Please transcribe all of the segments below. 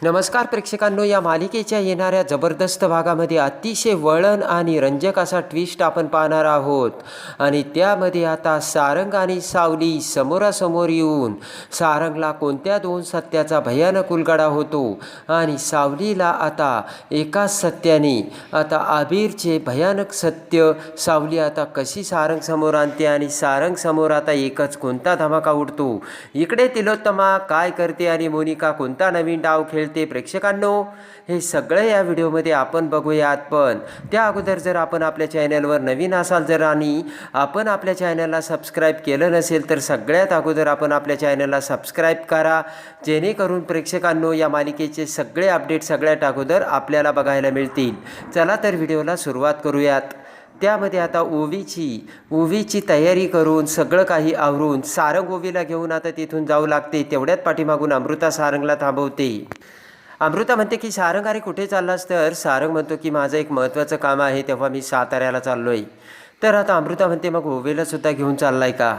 नमस्कार प्रेक्षकांनो, या मालिकेच्या येणाऱ्या जबरदस्त भागामध्ये अतिशय वळण आणि रंजक असा ट्विस्ट आपण पाहणार आहोत. आणि त्यामध्ये आता सारंग आणि सावली समोरासमोर येऊन सारंगला कोणत्या दोन सत्याचा भयानक उलगडा होतो आणि सावलीला आता एकाच सत्याने आता आबिरचे भयानक सत्य सावली आता कशी सारंग समोर आणते आणि सारंग समोर आता एकच कोणता धमाका उडतो. इकडे तिलोत्तमा काय करते आणि मोनिका कोणता नवीन डाव खेळते. प्रेक्षकांनो, हे सगळं या व्हिडिओमध्ये आपण बघूयात. पण त्या अगोदर जर आपण आपल्या चॅनलवर नवीन असाल आणि आपण आपल्या चॅनलला सबस्क्राईब केलं नसेल तर सगळ्यात अगोदर आपण आपल्या चॅनलला सबस्क्राईब करा, जेणेकरून प्रेक्षकांनो या मालिकेचे सगळे अपडेट सगळ्यात अगोदर आपल्याला बघायला मिळतील. चला तर व्हिडिओला सुरुवात करूयात. त्यामध्ये आता ओवीची तयारी करून सगळं काही आवरून सारंग ओवीला घेऊन आता तिथून जाऊ लागते. तेवढ्यात पाठीमागून अमृता सारंगला थांबवते. अमृता म्हणते की सारंग, अरे कुठे चाललास? तर सारंग म्हणतो की माझं एक महत्त्वाचं काम आहे, तेव्हा मी साताऱ्याला चाललो आहे. तर आता अमृता म्हणते मग ओवीलासुद्धा घेऊन चाललाय का?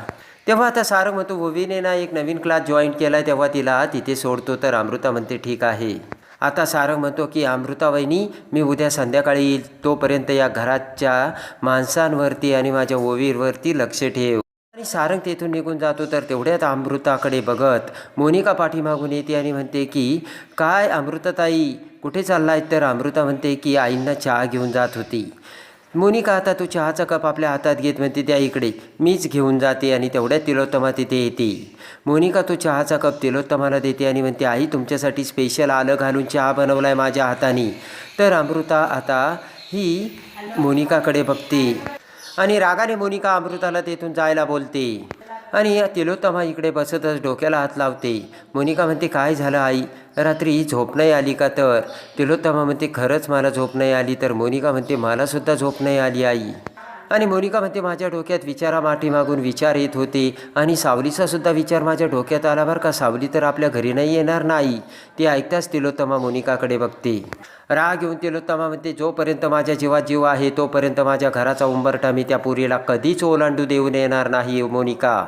तेव्हा आता सारंग म्हणतो ओवीने ना एक नवीन क्लास जॉईन केला आहे, तेव्हा तिला तिथे सोडतो. तर अमृता म्हणते ठीक आहे. आता सारंग म्हणतो की अमृता वहिनी, मी उद्या संध्याकाळी येईल, तोपर्यंत या घराच्या माणसांवरती आणि माझ्या ओवीवरती लक्ष ठेव. आणि सारंग तेथून निघून जातो. तर तेवढ्यात अमृताकडे बघत मोनिका पाठीमागून येते आणि म्हणते की काय अमृताताई, कुठे चाललाय? तर अमृता म्हणते की आईंना चहा घेऊन जात होती. मोनिका आता तो चहाचा कप आपल्या हातात घेत म्हणते त्या इकडे, मीच घेऊन जाते. आणि तेवढ्यात तिलोत्तमा तिथे येते. मोनिका तो चहाचा कप तिलोत्तमाला देते आणि म्हणते आई, तुमच्यासाठी स्पेशल आलं घालून चहा बनवला आहे माझ्या हाताने. तर अमृता आता ही मोनिकाकडे बघते आणि रागाने मोनिका अमृताला तेथून जायला बोलते. आणि तिलोत्तमा इकडे बसतच डोक्याला हात लावते. मोनिका म्हणते काय झालं आई, रात्री झोप नाही आली का? तर तिलोत्तमा म्हणते खरंच मला झोप नाही आली. तर मोनिका म्हणते मलासुद्धा झोप नाही आली आई. आणि मोनिका म्हणते माझ्या डोक्यात विचारामागून विचार येत होते आणि सावलीचासुद्धा विचार माझ्या डोक्यात आला बरं का. सावली तर आपल्या घरी नाही येणार नाही. ते ऐकताच तिलोत्तमा मोनिकाकडे बघते. राग घेऊन तिलोत्तमा म्हणते जोपर्यंत माझ्या जीवात जीव आहे तोपर्यंत माझ्या घराचा उंबरठा मी त्या पुरीला कधीच ओलांडू देऊन येणार नाही मोनिका.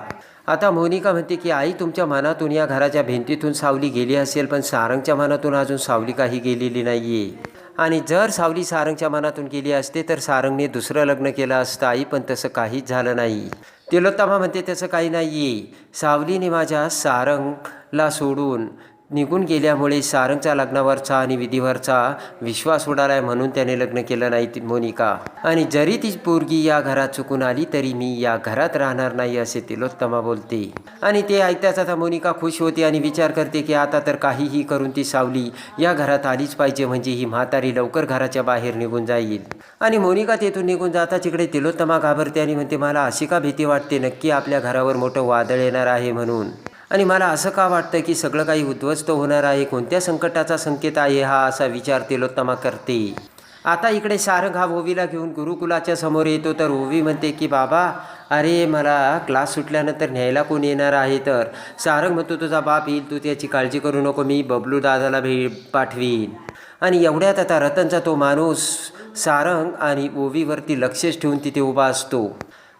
आता मोनिका म्हणते की आई, तुमच्या मनातून या घराच्या भिंतीतून सावली गेली असेल, पण सारंगच्या मनातून अजून सावली काही गेलेली नाही आहे. आणि जर सावली सारंगच्या मनातून गेली असते तर सारंगने दुसरं लग्न केलं असतं आई, पण तसं काहीच झालं नाही. तिलोत्तमा म्हणते तसं काही नाही आहे. सावलीने माझ्या सारंगला सोडून निघून गेल्यामुळे सारंगच्या लग्नावरचा आणि विधीवरचा विश्वास उडाला आहे, म्हणून त्याने लग्न केलं नाही मोनिका. आणि जरी ती पोरगी या घरात चुकून आली तरी मी या घरात राहणार नाही असे तिलोत्तमा बोलते. आणि ते ऐकताच आता मोनिका खुश होते आणि विचार करते की आता तर काहीही करून ती सावली या घरात आलीच पाहिजे, म्हणजे ही म्हातारी लवकर घराच्या बाहेर निघून जाईल. आणि मोनिका तेथून निघून जाताच इकडे तिलोत्तमा घाबरते आणि म्हणते मला अशी का भीती वाटते, नक्की आपल्या घरावर मोठं वादळ येणार आहे म्हणून. आणि मला असं का वाटतं की सगळं काही उद्ध्वस्त होणार आहे, कोणत्या संकटाचा संकेत आहे हा, असा विचार तिलोत्तमा करते. आता इकडे सारंग हा ओवीला घेऊन गुरुकुलाच्या समोर येतो. तर ओवी म्हणते की बाबा, अरे मला क्लास सुटल्यानंतर न्यायला कोण येणार आहे? तर सारंग म्हणतो तुझा बाप येईल, तू त्याची काळजी करू नको, मी बबलू दादाला पाठवीन. आणि एवढ्यात आता रतनचा तो माणूस सारंग आणि ओवीवरती लक्षच ठेवून तिथे उभा असतो.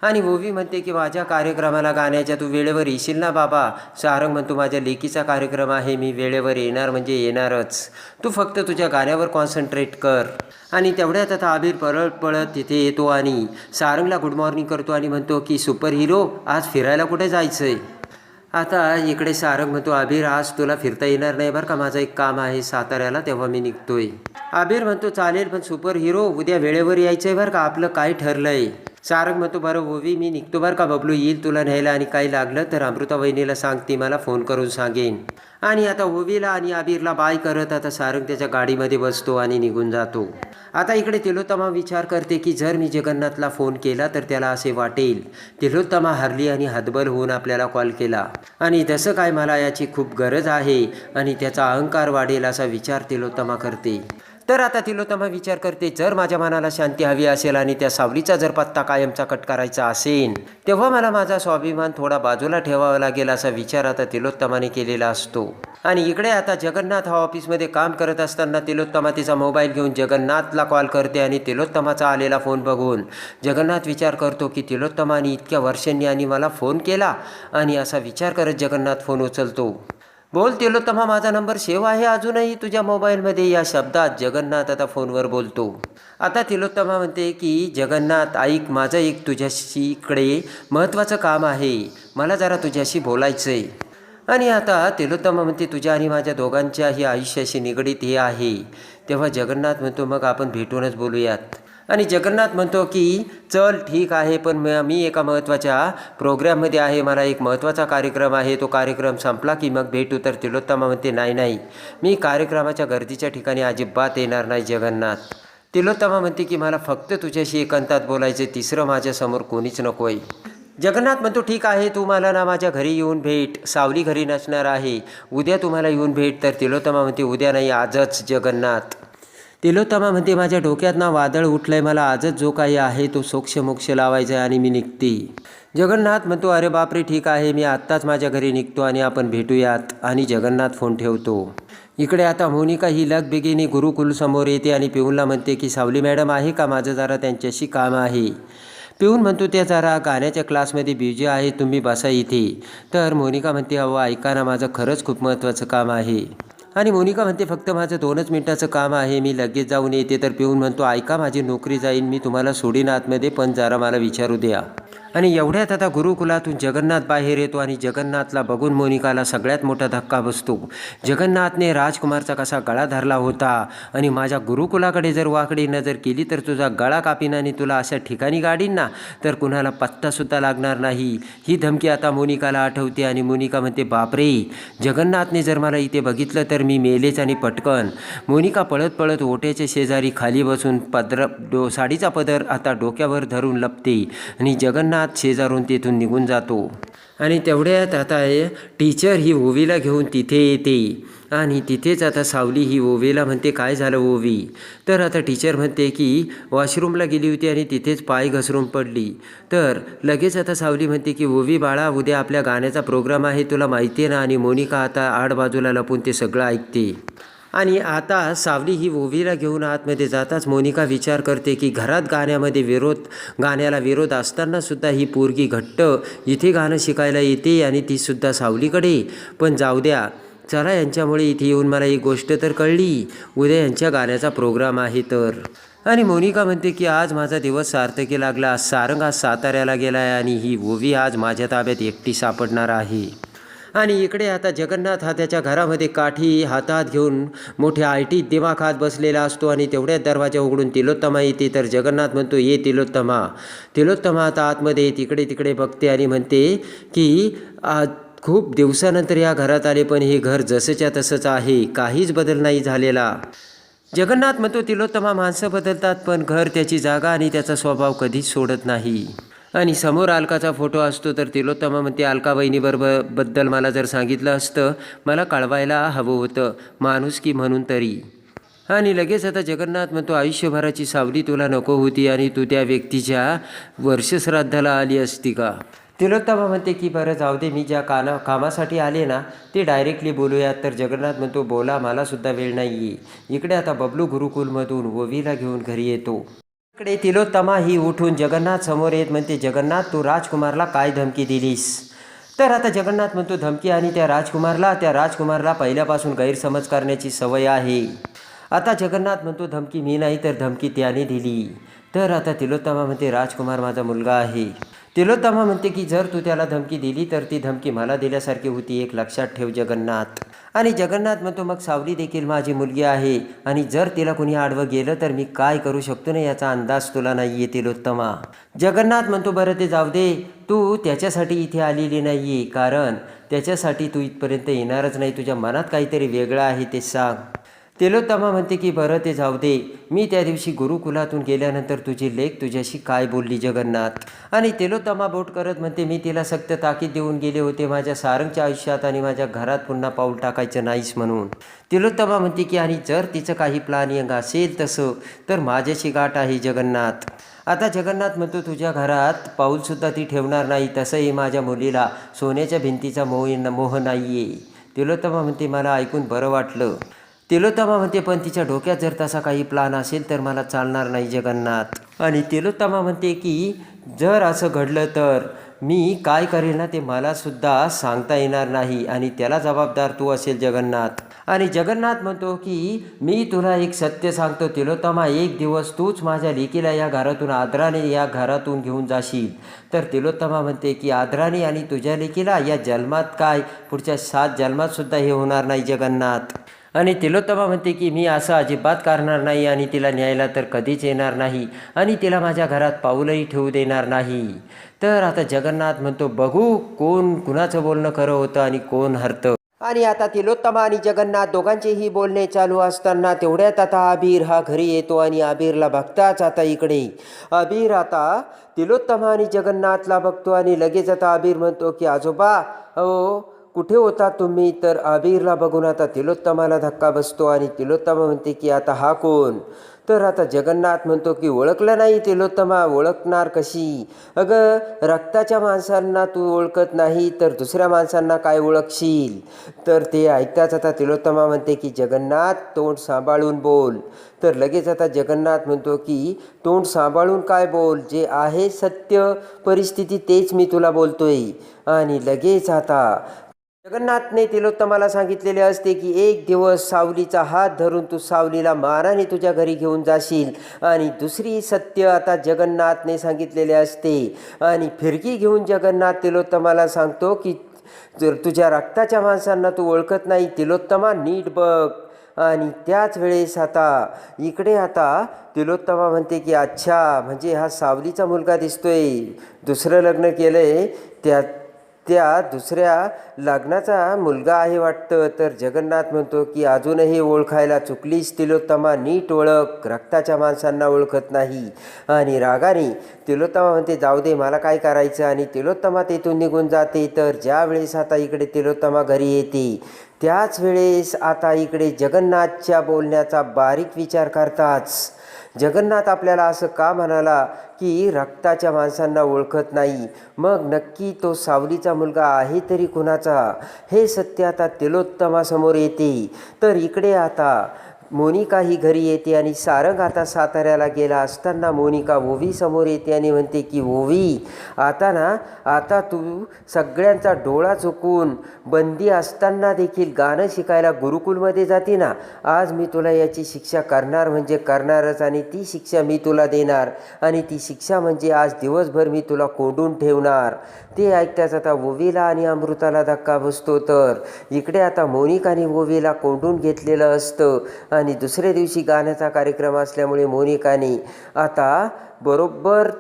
आणि ओवी म्हणते की माझ्या कार्यक्रमाला गाण्याच्या तू वेळेवर येशील ना बाबा? सारंग म्हणतो माझ्या लेकीचा कार्यक्रम आहे, मी वेळेवर येणार म्हणजे येणारच, तू फक्त तुझ्या गाण्यावर कॉन्सन्ट्रेट कर. आणि तेवढ्यात आता आबिर पळत तिथे येतो आणि सारंगला गुड मॉर्निंग करतो आणि म्हणतो की सुपर हिरो, आज फिरायला कुठे जायचं आहे? आता इकडे सारंग म्हणतो आबिर, आज तुला फिरता येणार नाही बरं का, माझं एक काम आहे साताऱ्याला, तेव्हा मी निघतोय. आबिर म्हणतो चालेल, पण सुपर हिरो उद्या वेळेवर यायचं आहे बरं का, आपलं काय ठरलं आहे? सारंग म्हणतो बरं ओवी, मी निघतो बरं का, बबलू येईल तुला न्यायला, आणि काही लागलं तर अमृता वहिनीला सांग, ती मला फोन करून सांगेन. आणि आता ओवीला आणि आबिरला बाय करत आता सारंग त्याच्या गाडीमध्ये बसतो आणि निघून जातो. आता इकडे तिलोत्तमा विचार करते की जर मी जगन्नाथला फोन केला तर त्याला असे वाटेल तिलोत्तमा हरली आणि हतबल होऊन आपल्याला कॉल केला, आणि तसं काय मला याची खूप गरज आहे आणि त्याचा अहंकार वाढेल असा विचार तिलोत्तमा करते. तर आता तिलोत्तमा विचार करते जर माझ्या मनाला शांती हवी असेल आणि त्या सावलीचा जर पत्ता कायमचा कट करायचा असेल तेव्हा मला माझा स्वाभिमान थोडा बाजूला ठेवावा लागेल असा विचार आता तिलोत्तमाने केलेला असतो. आणि इकडे आता जगन्नाथ हा ऑफिसमध्ये काम करत असताना तिलोत्तमा तिचा मोबाईल घेऊन जगन्नाथला कॉल करते आणि तिलोत्तमाचा आलेला फोन बघून जगन्नाथ विचार करतो की तिलोत्तमाने इतक्या वर्षांनी आणि मला फोन केला, आणि असा विचार करत जगन्नाथ फोन उचलतो. बोल तिलोत्तमा, माझा नंबर सेव्ह आहे अजूनही तुझ्या मोबाईलमध्ये, या शब्दात जगन्नाथ आता फोनवर बोलतो. आता तिलोत्तमा म्हणते की जगन्नाथ ऐक, माझं एक तुझ्याशी इकडे महत्त्वाचं काम आहे, मला जरा तुझ्याशी बोलायचं आहे. आणि आता तिलोत्तमा म्हणते तुझ्या आणि माझ्या दोघांच्याही आयुष्याशी निगडीत हे आहे. तेव्हा जगन्नाथ म्हणतो मग आपण भेटूनच बोलूयात. आणि जगन्नाथ म्हणतो की चल ठीक आहे, पण मी एका महत्त्वाच्या प्रोग्राममध्ये आहे, मला एक महत्त्वाचा कार्यक्रम आहे, तो कार्यक्रम संपला की मग भेटू. तर तिलोत्तमा म्हणते नाही नाही, मी कार्यक्रमाच्या गर्दीच्या ठिकाणी अजिबात येणार नाही जगन्नाथ. तिलोत्तमा म्हणते की मला फक्त तुझ्याशी एकांतात बोलायचे, तिसरं माझ्यासमोर कोणीच नको आहे. जगन्नाथ म्हणतो ठीक आहे, तू मला ना माझ्या घरी येऊन भेट, सावली घरी नसणार आहे, उद्या तुम्हाला येऊन भेट. तर तिलोत्तमा म्हणते उद्या नाही, आजच जगन्नाथ. तिलोत्तमा म्हणते माझ्या डोक्यात ना वादळ उठलंय, मला आजच जो काही आहे तो सोक्ष लावायचा आहे आणि मी निघते. जगन्नाथ म्हणतो अरे बापरे ठीक आहे, मी आत्ताच माझ्या घरी निघतो आणि आपण भेटूयात. आणि जगन्नाथ फोन ठेवतो. इकडे आता मोनिका ही लगबेगीने गुरुकुल समोर येते आणि पिऊनला म्हणते की सावली मॅडम आहे का, माझं जरा त्यांच्याशी काम आहे. पिऊन म्हणतो त्या जरा गाण्याच्या क्लासमध्ये बिझी आहे, तुम्ही बसा इथे. तर मोनिका म्हणते अहो ऐका ना, माझं खरंच खूप महत्त्वाचं काम आहे. आणि मोनिका म्हणते फक्त माझं 2च मिनिटाचं काम आहे, मी लगेच जाऊन येते. तर पिऊन म्हणतो ऐका, माझी नोकरी जाईल, मी तुम्हाला सोडीन आतमध्ये, पण जरा मला विचारू द्या. आणि एवढ्यात आता गुरुकुलातून जगन्नाथ बाहेर येतो आणि जगन्नाथला बघून मोनिकाला सगळ्यात मोठा धक्का बसतो. जगन्नाथने राजकुमारचा कसा गळा धरला होता आणि माझ्या गुरुकुलाकडे जर वाकडी नजर केली तर तुझा गळा कापीन आणि तुला अशा ठिकाणी गाडीन ना, तर कुणाला पत्तासुद्धा लागणार नाही. ही धमकी आता मोनिकाला आठवते आणि मोनिका म्हणते बापरे, जगन्नाथने जर मला इथे बघितलं तर मी मेलेच आणि पटकन. मोनिका पळत पळत ओट्याच्या शेजारी खाली बसून साडीचा पदर आता डोक्यावर धरून लपते आणि जगन्नाथ शेजारून तिथून निघून जातो. आणि तेवढ्यात आता टीचर ही ओवीला घेऊन तिथे येते आणि तिथेच आता सावली ही ओवीला म्हणते काय झालं ओवी. तर आता टीचर म्हणते की वॉशरूमला गेली होती आणि तिथेच पाय घसरून पडली. तर लगेच आता सावली म्हणते की ओवी बाळा, उद्या आपल्या गाण्याचा प्रोग्राम आहे, तुला माहिती आहे ना. आणि मोनिका आता आडबाजूला लपून ते सगळं ऐकते. आणि आता सावली ही ओवीला घेऊन आतमध्ये जाताच मोनिका विचार करते की घरात गाण्याला विरोध असतानासुद्धा ही पोरगी घट्ट इथे गाणं शिकायला येते आणि तीसुद्धा सावलीकडे. पण जाऊ द्या, चला यांच्यामुळे इथे येऊन मला एक गोष्ट तर कळली, उद्या यांच्या गाण्याचा प्रोग्राम आहे तर. आणि मोनिका म्हणते की आज माझा दिवस सार्थकी लागला, सारंग आज साताऱ्याला गेला आहे आणि ही ओवी आज माझ्या ताब्यात एकटी सापडणार आहे. आणि इकडे आता जगन्नाथ हा त्याच्या घरामध्ये काठी हातात घेऊन मोठ्या IT दिमाखात बसलेला असतो आणि तेवढ्यात दरवाजा उघडून तिलोत्तमा येते. तर जगन्नाथ म्हणतो ये तिलोत्तमा. तिलोत्तमा आता आतमध्ये तिकडे बघते आणि म्हणते की खूप दिवसानंतर या घरात आले, पण हे घर जसंच्या तसंच आहे, काहीच बदल नाही झालेला. जगन्नाथ म्हणतो तिलोत्तमा माणसं बदलतात पण घर त्याची जागा आणि त्याचा स्वभाव कधीच सोडत नाही. आणि समोर अलकाचा फोटो असतो. तर तिलोत्तमा म्हणते अलका बद्दल मला जर सांगितलं असतं, मला कळवायला हवं होतं, माणुसकी म्हणून तरी. आणि लगेच आता जगन्नाथ म्हणतो आयुष्यभराची सावली तुला नको होती आणि तू त्या व्यक्तीच्या वर्षश्राद्धाला आली असती का. तिलोत्तमा म्हणते की बरं जाऊ दे, मी ज्या कामासाठी आले ना ते डायरेक्टली बोलूयात. तर जगन्नाथ म्हणतो बोला, मलासुद्धा वेळ नाही आहे. इकडे आता बबलू गुरुकुलमधून ओवीला घेऊन घरी येतो. इकडे तिलोत्तमा ही उठून जगन्नाथ समोर येत म्हणते जगन्नाथ, तू राजकुमारला काय धमकी दिलीस. तर आता जगन्नाथ म्हणतो धमकी आणि त्या राजकुमारला पहिल्यापासून गैरसमज करण्याची सवय आहे. आता जगन्नाथ म्हणतो धमकी मी नाही तर धमकी त्याने दिली. तर आता तिलोत्तमा म्हणते राजकुमार माझा मुलगा आहे. तिलोत्तमा म्हणते की जर तू त्याला धमकी दिली तर ती धमकी मला दिल्यासारखी होती, एक लक्षात ठेव जगन्नाथ. आणि जगन्नाथ म्हणतो मग सावली देखील माझी मुलगी आहे आणि जर तिला कुणी आडवं गेलं तर मी काय करू शकतो ना याचा अंदाज तुला नाही आहे तिलोत्तमा. जगन्नाथ म्हणतो बरं ते जाऊ दे, तू त्याच्यासाठी इथे आलेली नाही आहे, कारण त्याच्यासाठी तू इथपर्यंत येणारच नाही, तुझ्या मनात काहीतरी वेगळं आहे ते सांग. तिलोत्तमा म्हणते की बरं ते जाऊ दे, मी त्या दिवशी गुरुकुलातून गेल्यानंतर तुझी लेक तुझ्याशी काय बोलली जगन्नाथ. आणि तिलोत्तमा बोट करत म्हणते मी तिला सक्त ताकीद देऊन गेले होते माझ्या सारंगच्या आयुष्यात आणि माझ्या घरात पुन्हा पाऊल टाकायचं नाहीस म्हणून. तिलोत्तमा म्हणते की आणि जर तिचं काही प्लॅनिंग असेल तसं तर माझ्याशी गाठ आहे जगन्नाथ. आता जगन्नाथ म्हणतो तुझ्या घरात पाऊलसुद्धा ती ठेवणार नाही, तसंही माझ्या मुलीला सोन्याच्या भिंतीचा मोह नाही आहे. तिलोत्तमा म्हणते मला ऐकून बरं वाटलं. तिलोत्तमा म्हणते पण तिच्या डोक्यात जर तसा काही प्लान असेल तर मला चालणार नाही जगन्नाथ. आणि तिलोत्तमा म्हणते की जर असं घडलं तर मी काय करेल ना ते मलासुद्धा सांगता येणार नाही आणि त्याला जबाबदार तू असेल जगन्नाथ. आणि जगन्नाथ म्हणतो की मी तुला एक सत्य सांगतो तिलोत्तमा, एक दिवस तूच माझ्या लेकीला या घरातून आदराने या घरातून घेऊन जाशील. तर तिलोत्तमा म्हणते की आदराने आणि तुझ्या लेकीला या जन्मात काय पुढच्या 7 जन्मातसुद्धा हे होणार नाही जगन्नाथ. आणि तिलोत्तमा म्हणते की मी असं अजिबात करणार नाही आणि तिला न्यायला तर कधीच येणार नाही आणि तिला माझ्या घरात पाऊलही ठेवू देणार नाही. तर आता जगन्नाथ म्हणतो बघू कोण कुणाचं बोलणं खरं होतं आणि कोण हरतं. आणि आता तिलोत्तमा आणि जगन्नाथ दोघांचेही बोलणे चालू असताना तेवढ्यात आता आबीर हा घरी येतो आणि आबीरला बघताच आता इकडे आबीर आता तिलोत्तमा आणि जगन्नाथला बघतो आणि लगेच आता आबीर म्हणतो की आजोबा अहो कुठे होता तुम्ही. तर आबीरला बघून आता तिलोत्तमाला धक्का बसतो आणि तिलोत्तमा म्हणते की आता हा कोण. तर आता जगन्नाथ म्हणतो की ओळखलं नाही तिलोत्तमा, ओळखणार कशी. अगं रक्ताच्या माणसांना तू ओळखत नाही तर दुसऱ्या माणसांना काय ओळखशील. तर ते ऐकताच आता तिलोत्तमा म्हणते की जगन्नाथ तोंड सांभाळून बोल. तर लगेच आता जगन्नाथ म्हणतो की तोंड सांभाळून काय बोल, जे आहे सत्य परिस्थिती तेच मी तुला बोलतोय. आणि लगेच आता जगन्नाथने तिलोत्तमाला सांगितलेले असते की एक दिवस सावलीचा हात धरून तू सावलीला माराने तुझ्या घरी घेऊन जाशील. आणि दुसरी सत्य आता जगन्नाथने सांगितलेले असते. आणि फिरकी घेऊन जगन्नाथ तिलोत्तमाला सांगतो की जर तुझ्या रक्ताच्या माणसांना तू ओळखत नाही तिलोत्तमा, नीट बघ. आणि त्याच वेळेस आता इकडे आता तिलोत्तमा म्हणते की अच्छा म्हणजे हा सावलीचा मुलगा दिसतोय, दुसरं लग्न केलंय, त्या दुसऱ्या लग्नाचा मुलगा आहे वाटतं. तर जगन्नाथ म्हणतो की अजूनही ओळखायला चुकलीस तिलोत्तमा, नीट ओळख, रक्ताच्या माणसांना ओळखत नाही. आणि रागाने तिलोत्तमा म्हणते जाऊ दे मला काय करायचं. आणि तिलोत्तमा तेथून निघून जाते. तर ज्या वेळेस आता इकडे तिलोत्तमा घरी येते त्याच वेळेस आता इकडे जगन्नाथच्या बोलण्याचा बारीक विचार करताच जगन्नाथ आपल्याला असं का म्हणाला की रक्ताच्या माणसांना ओळखत नाही, मग नक्की तो सावलीचा मुलगा आहे तरी कुणाचा, हे सत्य आता तिलोत्तमासमोर येते. तर इकडे आता मोनिका ही घरी येते आणि सारंग आता साताऱ्याला गेला असताना मोनिका ओवी समोर येते आणि म्हणते की ओवी आता तू सगळ्यांचा डोळा चुकून बंदी असताना देखील गाणं शिकायला गुरुकुलमध्ये जाते ना, आज मी तुला याची शिक्षा करणार म्हणजे करणारच. आणि ती शिक्षा मी तुला देणार आणि ती शिक्षा म्हणजे आज दिवसभर मी तुला कोंडून ठेवणार. ते ऐकताच आता ओवीला आणि अमृताला धक्का बसतो. तर इकडे आता मोनिकाने ओवीला कोंडून घेतलेलं असतं आणि दुसऱ्या दिवशी गाण्याचा कार्यक्रम असल्यामुळे मोनिकाने आता बरोबर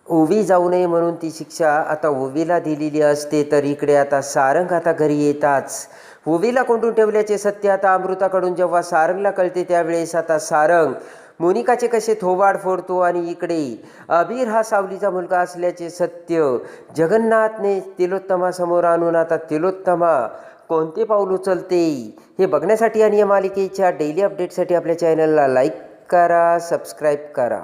ओवी जाऊ नये म्हणून ती शिक्षा आता ओवीला दिलेली असते. तर इकडे आता सारंग आता घरी येताच ओवीला कोंडून ठेवल्याचे सत्य आता अमृताकडून जेव्हा सारंगला कळते त्यावेळेस आता सारंग मोनिकाचे कसे थोबाड फोडतो. आणि इकडे अबीर हा सावलीचा मुलगा असल्याचे सत्य जगन्नाथने तिलोत्तमासमोर आणून आता तिलोत्तमा कोणते पाऊल उचलते हे बघण्यासाठी आणि या मालिकेच्या डेली अपडेटसाठी आपल्या चॅनलला लाईक करा, सबस्क्राईब करा.